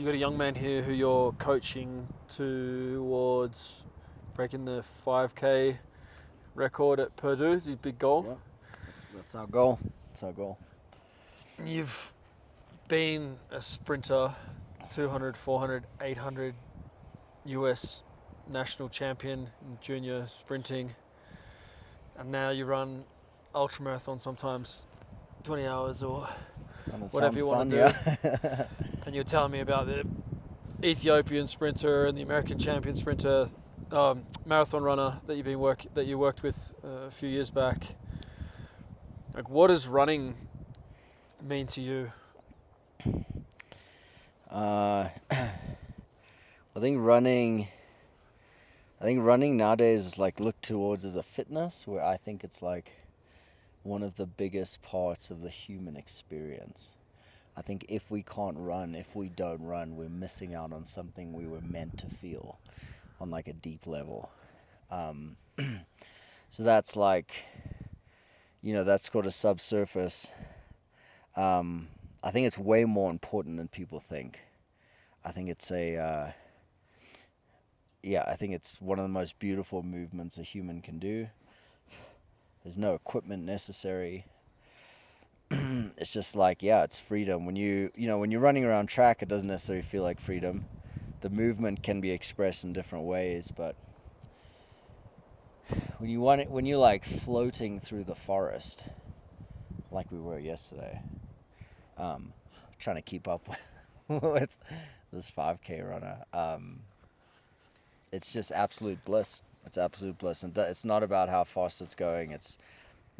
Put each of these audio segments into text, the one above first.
You got a young man here who you're coaching towards breaking the 5K record at Purdue. Is his big goal? Yep. That's our goal. That's our goal. You've been a sprinter, 200, 400, 800 US national champion in junior sprinting, and now you run ultramarathon sometimes 20 hours or whatever you want to do. Yeah. And you're telling me about the Ethiopian sprinter and the American champion sprinter, marathon runner that you worked with a few years back. Like, what does running mean to you? I think running nowadays is like looked towards as a fitness, where I think it's like one of the biggest parts of the human experience. I think if we can't run, if we don't run, we're missing out on something we were meant to feel on like a deep level. So that's like, that's called a subsurface. I think it's way more important than people think. I think it's I think it's one of the most beautiful movements a human can do. There's no equipment necessary. It's just like, it's freedom. When when you're running around track, it doesn't necessarily feel like freedom. The movement can be expressed in different ways, but when you're like floating through the forest, like we were yesterday, trying to keep up with this 5K runner, it's just absolute bliss. It's absolute bliss, and it's not about how fast it's going. It's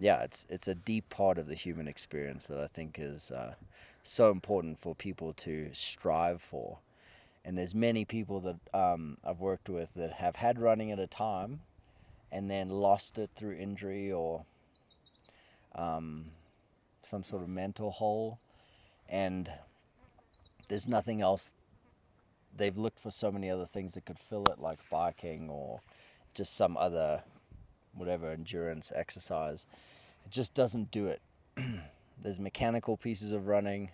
a deep part of the human experience that I think is so important for people to strive for. And there's many people that I've worked with that have had running at a time and then lost it through injury or some sort of mental hole, and there's nothing else. They've looked for so many other things that could fill it, like biking or just some other whatever endurance exercise. It just doesn't do it. There's mechanical pieces of running.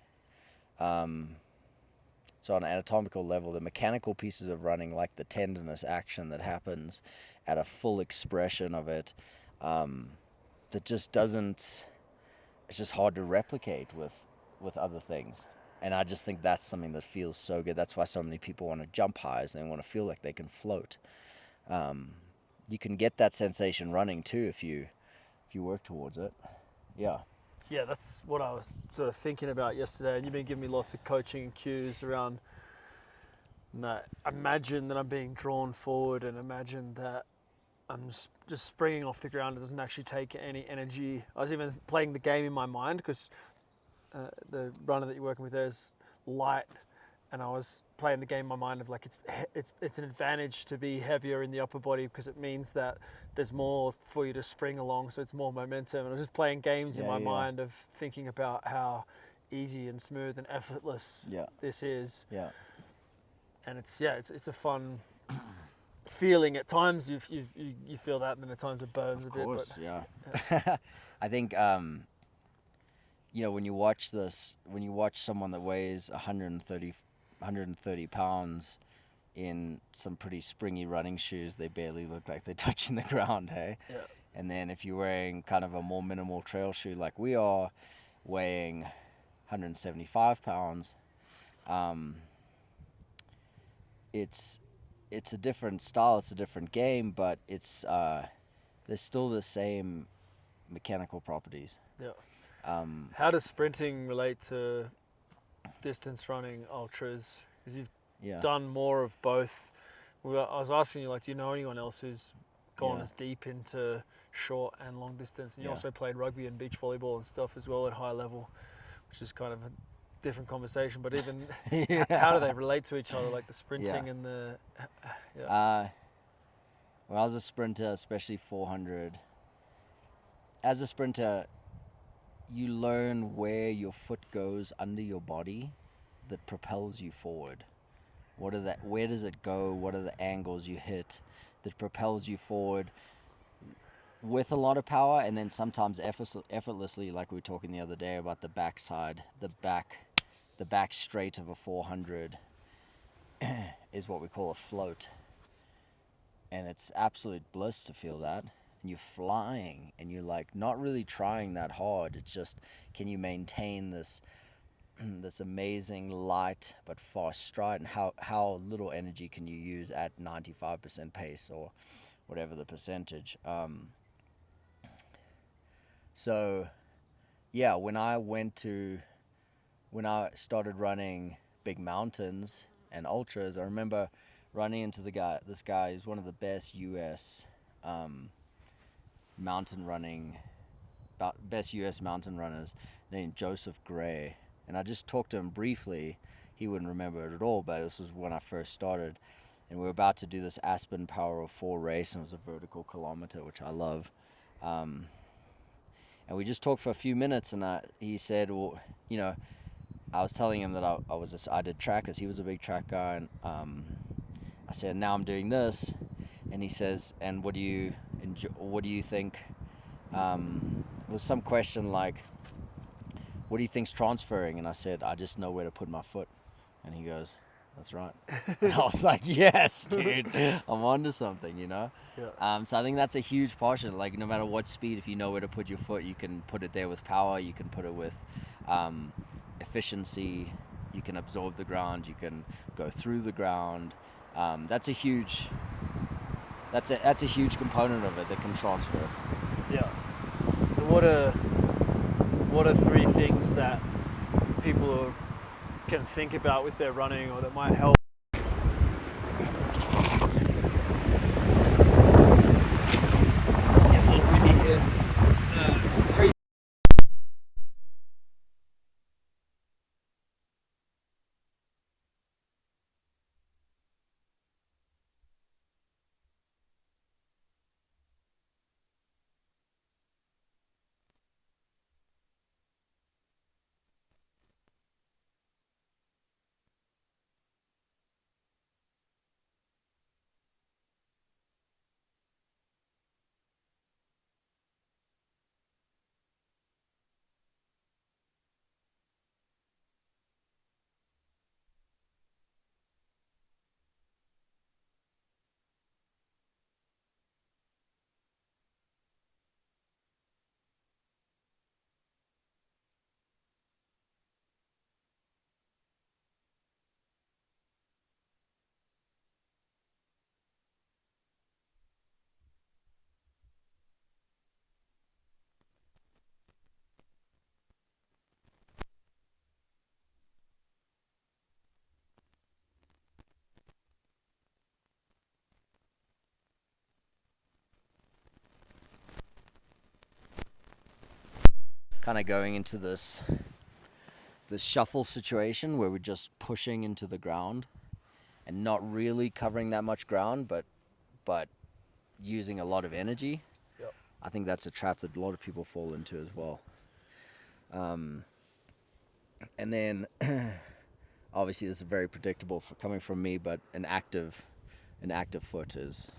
So on an anatomical level, the mechanical pieces of running, like the tendinous action that happens at a full expression of it, that just doesn't, it's just hard to replicate with other things. And I just think that's something that feels so good. That's why so many people want to jump highs. They want to feel like they can float. You can get that sensation running too if you work towards it. Yeah. Yeah, that's what I was sort of thinking about yesterday. And you've been giving me lots of coaching and cues around, imagine that I'm being drawn forward, and imagine that I'm just springing off the ground. It doesn't actually take any energy. I was even playing the game in my mind because the runner that you're working with there is light, and I was playing the game in my mind of like it's an advantage to be heavier in the upper body because it means that there's more for you to spring along, so it's more momentum. And I was just playing games in my mind of thinking about how easy and smooth and effortless this is. Yeah. And it's a fun feeling. At times you feel that, and then at times it burns a bit. Of course, but, yeah. I think when you watch someone that weighs 130 pounds in some pretty springy running shoes, they barely look like they're touching the ground, hey? Yeah. And then if you're wearing kind of a more minimal trail shoe like we are, weighing 175 pounds, it's a different style, it's a different game, but it's there's still the same mechanical properties. Yeah. How does sprinting relate to distance running, ultras? Because you've done more of both. I was asking you, do you know anyone else who's gone as deep into short and long distance? And you also played rugby and beach volleyball and stuff as well at high level, which is kind of a different conversation. But even how do they relate to each other, like the sprinting and the... When I was a sprinter, especially 400, as a sprinter, you learn where your foot goes under your body that propels you forward. Where does it go? What are the angles you hit that propels you forward with a lot of power, and then sometimes effortlessly, like we were talking the other day about the backside, the back straight of a 400. is what we call a float. And it's absolute bliss to feel that. And you're flying and you're like not really trying that hard. It's just, can you maintain this this amazing light but fast stride, and how little energy can you use at 95% pace or whatever the percentage. So yeah, when I started running big mountains and ultras, I remember running into this guy who's one of the best US mountain runners, named Joseph Gray. And I just talked to him briefly. He wouldn't remember it at all, but this was when I first started. And we were about to do this Aspen Power of 4 race, and it was a vertical kilometer, which I love. And we just talked for a few minutes, and he said, well, you know, I was telling him that I did track, because he was a big track guy, and I said, now I'm doing this. And he says, and what do you think? It was some question like, what do you think's transferring? And I said, I just know where to put my foot. And he goes, that's right. And I was like, yes, dude, I'm onto something, you know? Yeah. So I think that's a huge portion. Like, no matter what speed, if you know where to put your foot, you can put it there with power, you can put it with efficiency, you can absorb the ground, you can go through the ground. That's a huge component of it that can transfer. Yeah. So what are 3 things that people can think about with their running, or that might help? Kind of going into this shuffle situation where we're just pushing into the ground and not really covering that much ground, but using a lot of energy. Yep. I think that's a trap that a lot of people fall into as well. And then obviously this is very predictable for coming from me, but an active foot is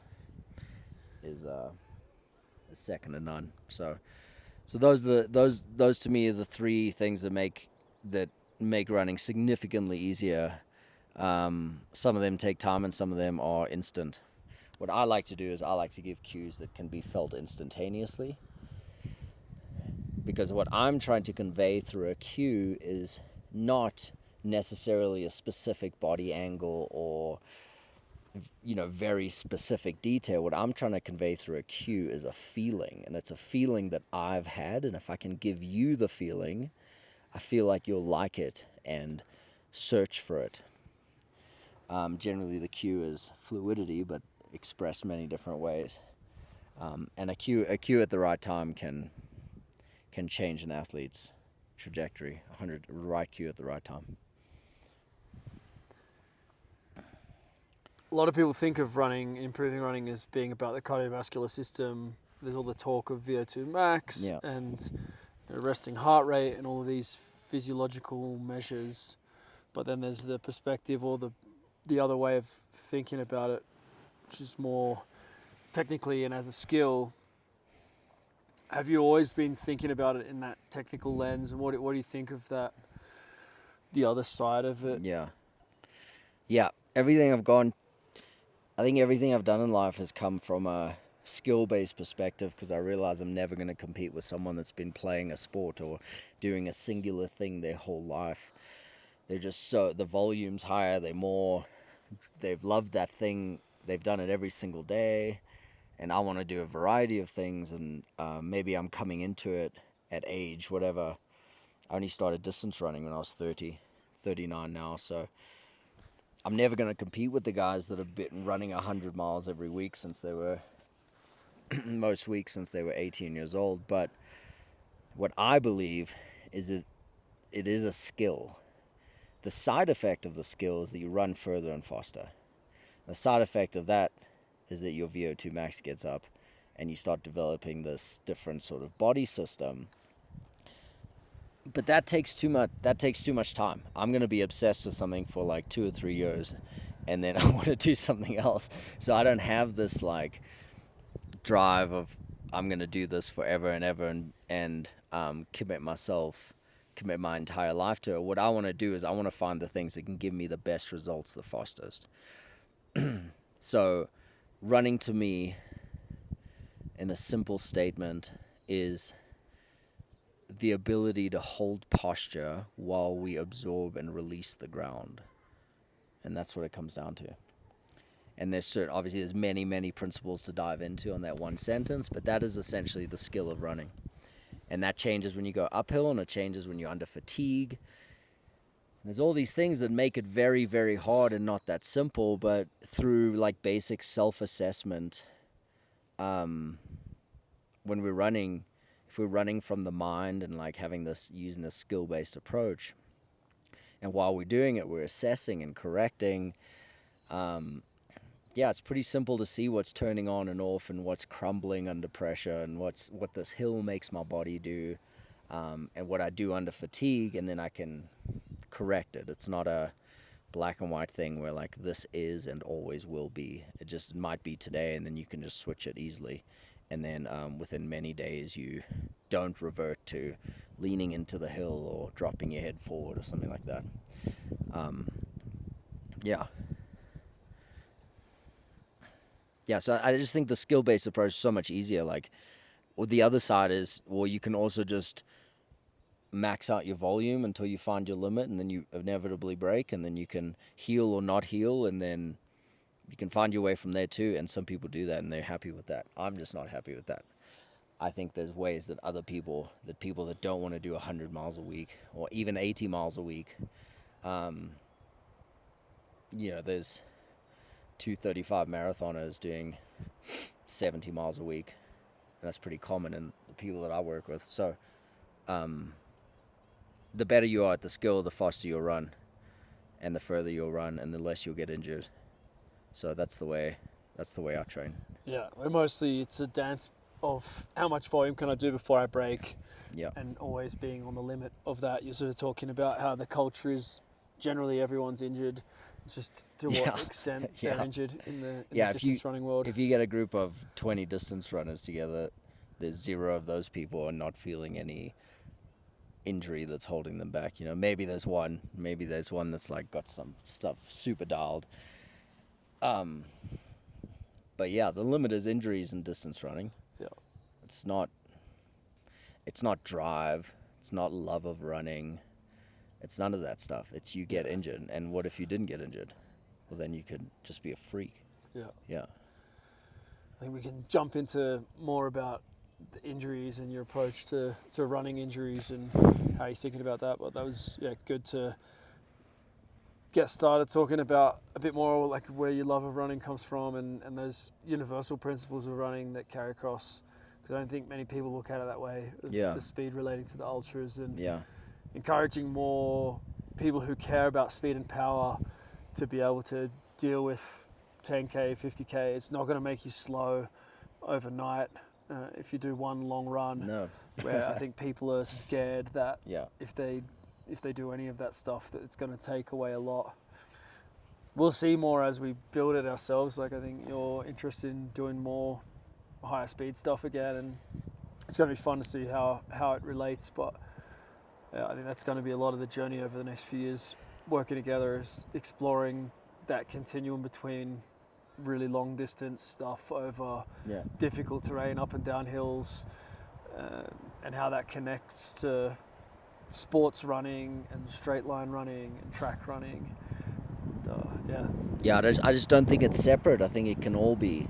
second to none. So those to me are the 3 things that make running significantly easier. Some of them take time and some of them are instant. What I like to do is I like to give cues that can be felt instantaneously, because what I'm trying to convey through a cue is not necessarily a specific body angle or, you know, very specific detail. What I'm trying to convey through a cue is a feeling, and it's a feeling that I've had, and if I can give you the feeling, I feel like you'll like it and search for it. Generally the cue is fluidity, but expressed many different ways. And a cue at the right time can change an athlete's trajectory. Right cue at the right time. A lot of people think of improving running as being about the cardiovascular system. There's all the talk of VO2 max and resting heart rate and all of these physiological measures. But then there's the perspective, or the other way of thinking about it, which is more technically and as a skill. Have you always been thinking about it in that technical lens, and what do you think of that, the other side of it? Yeah, everything I've gone, I think everything I've done in life has come from a skill-based perspective, because I realize I'm never going to compete with someone that's been playing a sport or doing a singular thing their whole life. They're just so, the volume's higher, they've loved that thing, they've done it every single day, and I want to do a variety of things, and maybe I'm coming into it at age, whatever. I only started distance running when I was 39 now, so I'm never going to compete with the guys that have been running 100 miles every week since they were, most weeks since they were 18 years old. But what I believe is that it is a skill. The side effect of the skill is that you run further and faster. The side effect of that is that your VO2 max gets up and you start developing this different sort of body system. But that takes too much time. I'm going to be obsessed with something for like 2 or 3 years, and then I want to do something else. So I don't have this like drive of I'm going to do this forever and ever and commit my entire life to it. What I want to do is I want to find the things that can give me the best results the fastest. So running to me, in a simple statement, is the ability to hold posture while we absorb and release the ground. And that's what it comes down to. And obviously there's many principles to dive into on that one sentence, but that is essentially the skill of running. And that changes when you go uphill, and it changes when you're under fatigue. There's all these things that make it very, very hard and not that simple, but through like basic self-assessment, when we're running, if we're running from the mind and like using this skill-based approach, and while we're doing it, we're assessing and correcting. It's pretty simple to see what's turning on and off and what's crumbling under pressure and what this hill makes my body do, and what I do under fatigue, and then I can correct it. It's not a black and white thing where like this is and always will be. It might be today, and then you can just switch it easily. And then within many days, you don't revert to leaning into the hill or dropping your head forward or something like that. So I just think the skill-based approach is so much easier. Like, or the other side is, well, you can also just max out your volume until you find your limit, and then you inevitably break, and then you can heal or not heal, and then you can find your way from there too. And some people do that and they're happy with that. I'm just not happy with that. I think there's ways that people that don't want to do 100 miles a week or even 80 miles a week, there's 235 marathoners doing 70 miles a week. And that's pretty common in the people that I work with. So the better you are at the skill, the faster you'll run, and the further you'll run, and the less you'll get injured. So that's the way I train. Yeah, mostly it's a dance of how much volume can I do before I break. Yeah. And always being on the limit of that. You're sort of talking about how the culture is generally everyone's injured. It's just to what extent they're injured in the distance running world. If you get a group of 20 distance runners together, there's 0 of those people are not feeling any injury that's holding them back. Maybe there's one that's like got some stuff super dialed. But yeah, the limit is injuries in distance running. Yeah. It's not drive. It's not love of running. It's none of that stuff. It's you get injured. And what if you didn't get injured? Well, then you could just be a freak. Yeah. Yeah. I think we can jump into more about the injuries and your approach to running injuries and how you're thinking about that. But that was good to get started talking about a bit more like where your love of running comes from and those universal principles of running that carry across. Because I don't think many people look at it that way. The speed relating to the ultras and encouraging more people who care about speed and power to be able to deal with 10K, 50K. It's not going to make you slow overnight if you do one long run. No. Where I think people are scared that Yeah. if they do any of that stuff, that it's going to take away a lot. We'll see more as we build it ourselves. Like, I think you're interested in doing more higher speed stuff again, and it's going to be fun to see how it relates. But I think that's going to be a lot of the journey over the next few years, working together, is exploring that continuum between really long distance stuff over Yeah. difficult terrain, up and down hills, and how that connects to sports running and straight line running and track running. Yeah, I just don't think it's separate. I think it can all be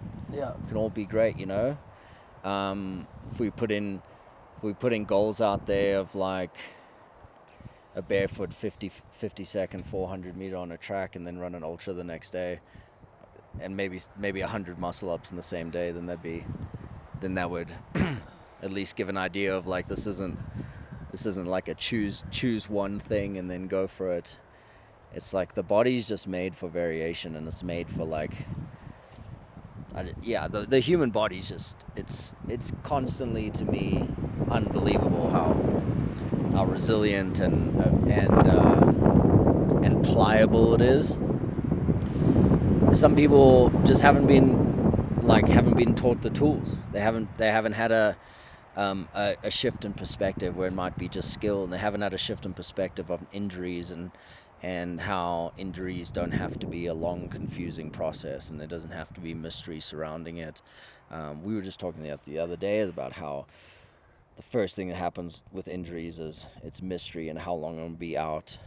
great, you know. If we put in goals out there of like a barefoot 50 second 400 meter on a track, and then run an ultra the next day, and maybe 100 muscle ups in the same day, then that would at least give an idea of like this isn't like a choose one thing and then go for it. It's like the body's just made for variation, and it's made for like, the human body's just, it's constantly, to me, unbelievable how resilient and pliable it is. Some people just haven't been taught the tools. They haven't had a shift in perspective where it might be just skill, and they haven't had a shift in perspective of injuries and how injuries don't have to be a long, confusing process, and there doesn't have to be mystery surrounding it. We were just talking the other day about how the first thing that happens with injuries is it's mystery, and how long I'm going to be out,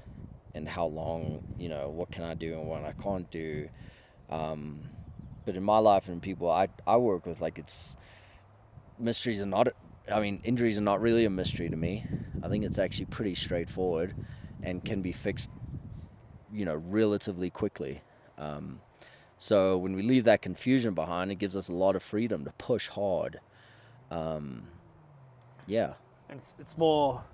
and how long, what can I do and what I can't do. But in my life and people I work with, like, injuries are not really a mystery to me. I think it's actually pretty straightforward and can be fixed, relatively quickly. So when we leave that confusion behind, it gives us a lot of freedom to push hard. Yeah. And it's more,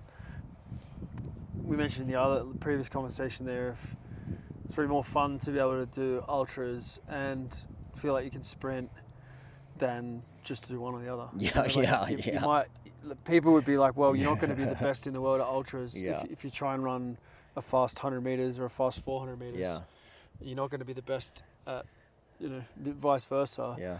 we mentioned in the previous conversation there, if it's really more fun to be able to do ultras and feel like you can sprint than just to do one or the other. You might, people would be like, well, you're not going to be the best in the world at ultras if you try and run a fast 100 meters or a fast 400 meters. Yeah. You're not going to be the best at, vice versa. Yeah.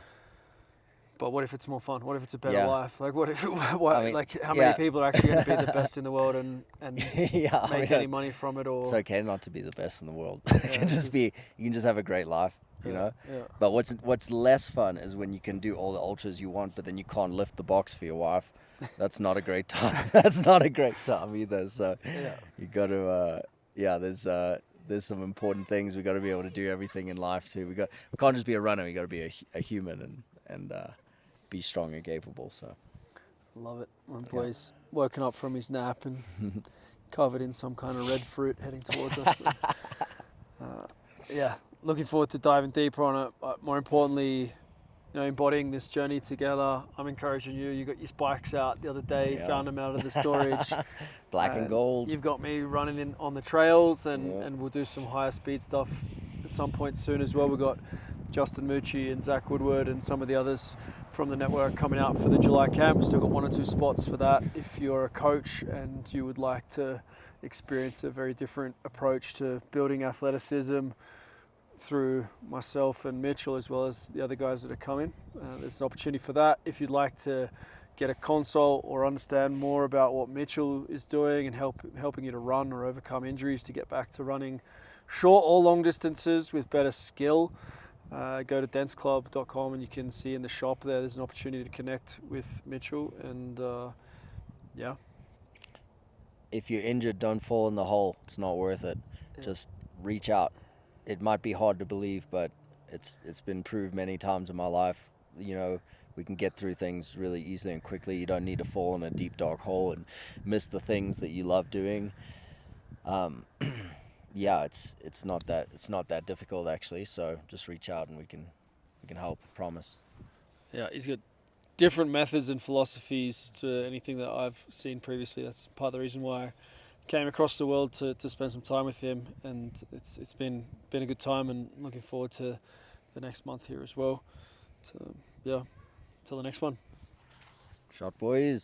But what if it's more fun? What if it's a better Yeah. life? Like, what if, how many people are actually going to be the best in the world and make any money from it? Or it's okay not to be the best in the world. Yeah, You can just have a great life, you know? Yeah. But what's less fun is when you can do all the ultras you want, but then you can't lift the box for your wife. That's not a great time. That's not a great time either. So you got to, there's some important things. We got to be able to do everything in life too. We can't just be a runner. We got to be a human and be strong and capable. So love it. My boy's woken up from his nap and covered in some kind of red fruit heading towards us. Looking forward to diving deeper on it. But more importantly, embodying this journey together. I'm encouraging you. You got your bikes out the other day, found them out of the storage. Black and gold. You've got me running on the trails, and we'll do some higher speed stuff at some point soon as well. We've got Justin Mucci and Zach Woodward and some of the others from the network coming out for the July camp. Still got 1 or 2 spots for that. If you're a coach and you would like to experience a very different approach to building athleticism through myself and Mitchell, as well as the other guys that are coming, there's an opportunity for that. If you'd like to get a consult or understand more about what Mitchell is doing and helping you to run or overcome injuries to get back to running short or long distances with better skill, go to denseclub.com and you can see in the shop there's an opportunity to connect with Mitchell. And if you're injured, don't fall in the hole. It's not worth it. Just reach out. It might be hard to believe, but it's been proved many times in my life. We can get through things really easily and quickly. You don't need to fall in a deep dark hole and miss the things that you love doing. It's not that difficult actually. So just reach out and we can help. Promise. Yeah, he's got different methods and philosophies to anything that I've seen previously. That's part of the reason why I came across the world to spend some time with him, and it's been a good time, and looking forward to the next month here as well. Till the next one. Shot boys.